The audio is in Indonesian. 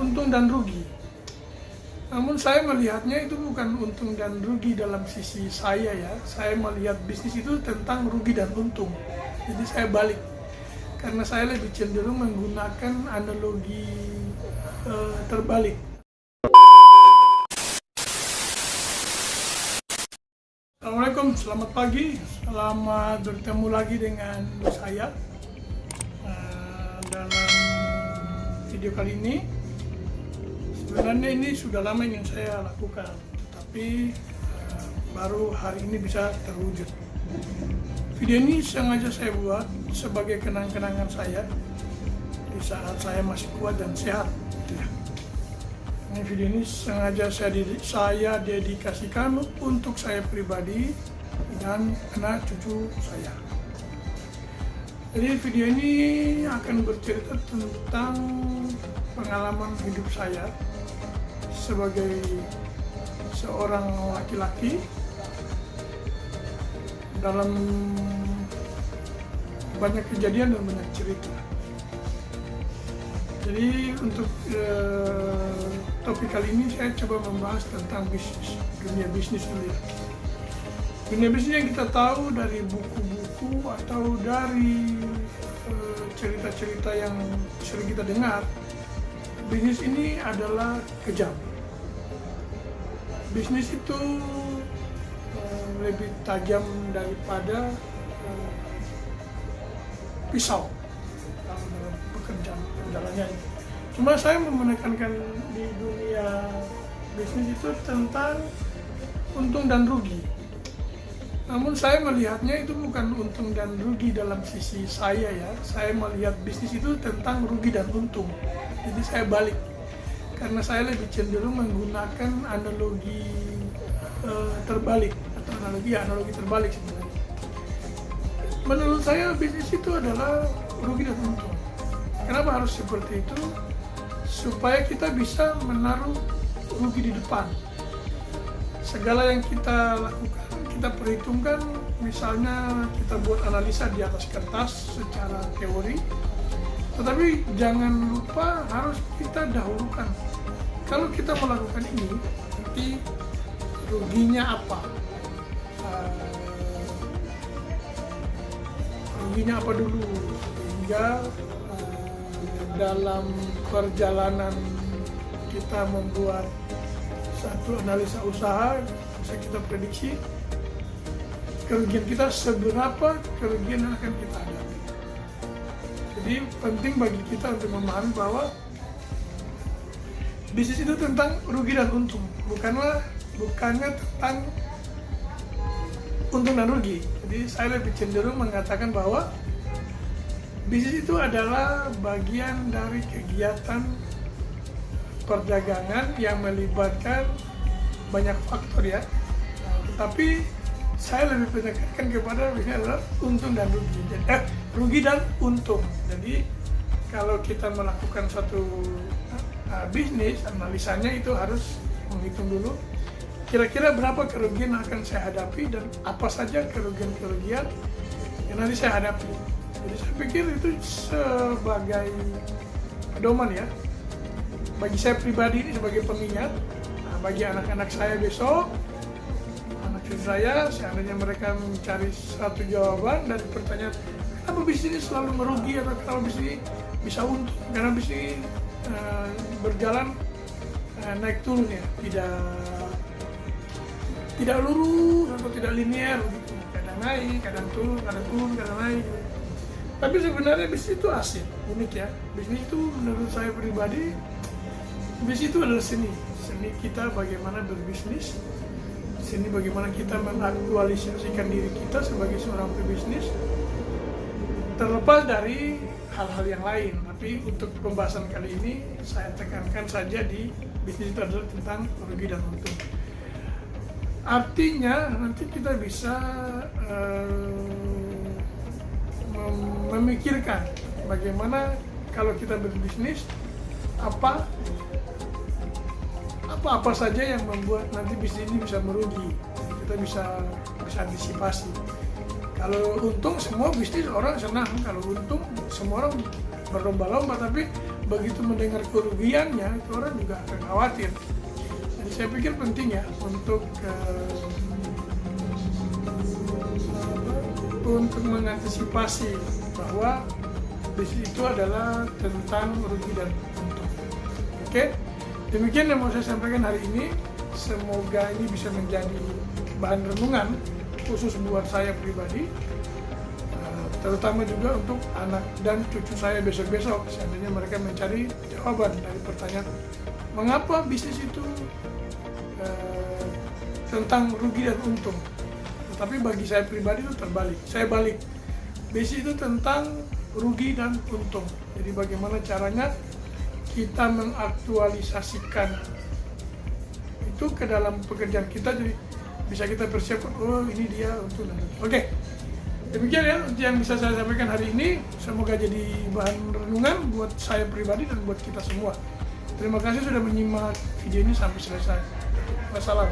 untung dan rugi. Namun saya melihatnya itu bukan untung dan rugi dalam sisi saya ya. Saya melihat bisnis itu tentang rugi dan untung. Jadi saya balik. Karena saya lebih cenderung menggunakan analogi terbalik. Assalamualaikum, selamat pagi. Selamat bertemu lagi dengan saya. Dalam video kali ini, sebenarnya ini sudah lama ingin saya lakukan, tapi baru hari ini bisa terwujud. Video ini sengaja saya buat sebagai kenang-kenangan saya di saat saya masih kuat dan sehat. Ini video ini sengaja saya dedikasikan untuk saya pribadi dan anak cucu saya. Jadi video ini akan bercerita tentang pengalaman hidup saya sebagai seorang laki-laki dalam banyak kejadian dan banyak cerita. Jadi untuk topik kali ini saya coba membahas tentang bisnis, dunia bisnis dulu ya. Dunia bisnis yang kita tahu dari buku-buku atau dari cerita-cerita yang sering kita dengar, bisnis ini adalah kejam. Bisnis itu lebih tajam daripada pisau dalam pekerjaan jalannya. Cuma saya menekankan di dunia bisnis itu tentang untung dan rugi. Namun saya melihatnya itu bukan untung dan rugi dalam sisi saya ya. Saya melihat bisnis itu tentang rugi dan untung. Jadi saya balik. Karena saya lebih cenderung menggunakan analogi terbalik atau analogi terbalik sebenarnya. Menurut saya bisnis itu adalah rugi dan untung. Kenapa harus seperti itu? Supaya kita bisa menaruh rugi di depan. Segala yang kita lakukan, kita perhitungkan, misalnya kita buat analisa di atas kertas secara teori, tetapi jangan lupa harus kita dahulukan. Kalau kita melakukan ini, nanti ruginya apa? Ruginya apa dulu? Sehingga dalam perjalanan kita membuat satu analisa usaha, bisa kita prediksi kerugian kita, seberapa kerugian yang akan kita hadapi. Jadi penting bagi kita untuk memahami bahwa bisnis itu tentang rugi dan untung, bukannya tentang untung dan rugi. Jadi saya lebih cenderung mengatakan bahwa bisnis itu adalah bagian dari kegiatan perdagangan yang melibatkan banyak faktor ya. Tetapi saya lebih menekankan kepada bisnis adalah untung dan rugi. Rugi dan untung. Jadi kalau kita melakukan suatu bisnis, analisanya itu harus menghitung dulu kira-kira berapa kerugian yang akan saya hadapi dan apa saja kerugian-kerugian yang nanti saya hadapi. Jadi saya pikir itu sebagai pedoman ya. Bagi saya pribadi ini sebagai pengingat, bagi anak-anak saya besok, anak cucu saya, seandainya mereka mencari satu jawaban dari pertanyaan, kenapa bisnis ini selalu merugi atau kenapa bisnis ini bisa untung? Karena bisnis ini berjalan naik turun ya, tidak lurus atau tidak linear gitu. Kadang naik, kadang turun, kadang naik. Tapi sebenarnya bisnis itu asik, unik ya. Bisnis itu menurut saya pribadi, bisnis itu adalah seni kita bagaimana berbisnis, seni bagaimana kita mengaktualisasikan diri kita sebagai seorang pebisnis, terlepas dari hal-hal yang lain. Tapi untuk pembahasan kali ini saya tekankan saja di bisnis itu adalah tentang rugi dan untung. Artinya nanti kita bisa memikirkan bagaimana kalau kita berbisnis, apa saja yang membuat nanti bisnis ini bisa merugi. Kita bisa antisipasi. Kalau untung semua bisnis orang senang, kalau untung semua orang berlomba-lomba, tapi begitu mendengar kerugiannya itu orang juga akan khawatir. Jadi saya pikir penting ya untuk mengantisipasi bahwa bisnis itu adalah tentang rugi dan untung. Oke, demikian yang mau saya sampaikan hari ini. Semoga ini bisa menjadi bahan renungan khusus buat saya pribadi, terutama juga untuk anak dan cucu saya besok-besok, seandainya mereka mencari jawaban dari pertanyaan mengapa bisnis itu tentang rugi dan untung. Tapi bagi saya pribadi itu terbalik, saya balik, bisnis itu tentang rugi dan untung. Jadi bagaimana caranya kita mengaktualisasikan itu ke dalam pekerjaan kita, jadi bisa kita persiapkan, oh ini dia untung dan rugi. Oke, demikian ya yang bisa saya sampaikan hari ini. Semoga jadi bahan renungan buat saya pribadi dan buat kita semua. Terima kasih sudah menyimak video ini sampai selesai. Wassalam.